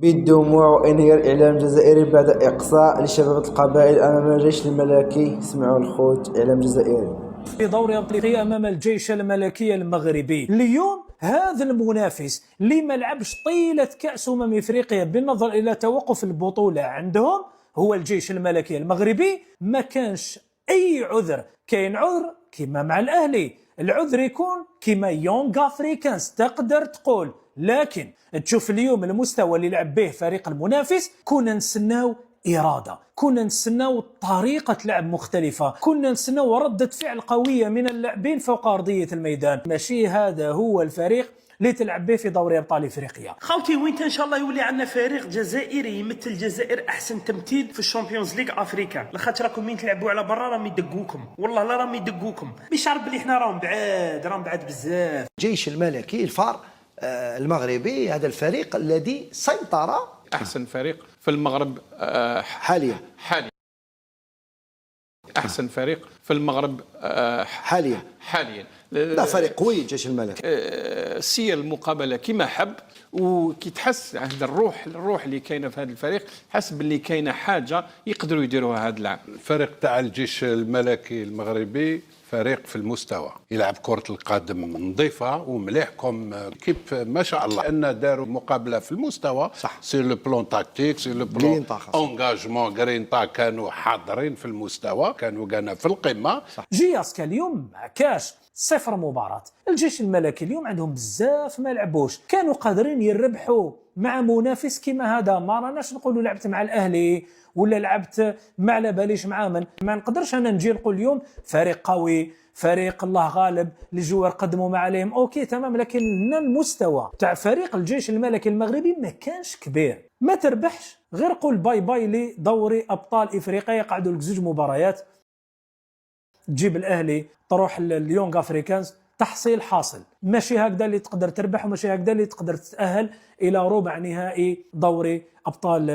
بالدموع وانهيار الإعلام الجزائري بعد إقصاء لشباب القبائل أمام الجيش الملكي. اسمعوا الخوت إعلام جزائري. في دوري أفريقيا أمام الجيش الملكي المغربي. اليوم هذا المنافس اللي ما لعبش طيلة كأس إفريقيا بالنظر إلى توقف البطولة عندهم هو الجيش الملكي المغربي. ما كانش أي عذر، كاين عذر كما مع الأهلي، العذر يكون كما يونغ أفريكانز تقدر تقول، لكن تشوف اليوم المستوى اللي لعب به فريق المنافس. كنا نستناو إرادة، كنا نستناو طريقة لعب مختلفة، كنا نستناو ردة فعل قوية من اللاعبين فوق أرضية الميدان. ماشي هذا هو الفريق اللي تلعب به في دوري أبطال إفريقيا. خوتي وين إن شاء الله يولي عندنا فريق جزائري يمثل الجزائر أحسن تمثيل في الشامبيونز ليغ أفريكا، لخاطر راكم مين تلعبوا على برا راهم يدقوكم، والله لا راهم يدقوكم، مش عارف بلي حنا راهم بعاد بزاف. الجيش الملكي الفار المغربي هذا الفريق الذي سيطر أحسن فريق في المغرب حاليا أحسن فريق في المغرب حاليا لا فريق قوي الجيش الملكي. سير المقابلة كما حب، وكي تحس هذا الروح اللي كاينه في هذا الفريق، حس باللي كاينه حاجه يقدروا يديروها هذا العام. الفريق تاع الجيش الملكي المغربي فريق في المستوى، يلعب كرة القدم نظيفة ومليحكم كيف ما شاء الله، أن داروا مقابلة في المستوى صح. سي لو بلون تاكتيك سي لو بلون انغاجمون غرينتا، كانوا حاضرين في المستوى، كانوا كان في القمة. جياسكا اليوم ما كاش 0 مباراة. الجيش الملكي اليوم عندهم بزاف ما لعبوش، كانوا قادرين يربحوا مع منافس كما هذا. ما راناش نقولوا لعبت مع الأهلي ولا لعبت مع لا باليش مع من، ما نقدرش انا نجي نقول اليوم فريق قوي، فريق الله غالب، الجوار قدموا ما عليهم اوكي تمام، لكن المستوى تاع فريق الجيش الملكي المغربي ما كانش كبير. ما تربحش غير قول باي باي لدوري ابطال افريقيا، قعدوا لك 2 مباريات، تجيب الاهلي تروح اليونغ افريكانز، تحصيل حاصل. ماشي هكذا اللي تقدر تربح، وماشي هكذا اللي تقدر تتأهل الى ربع نهائي دوري ابطال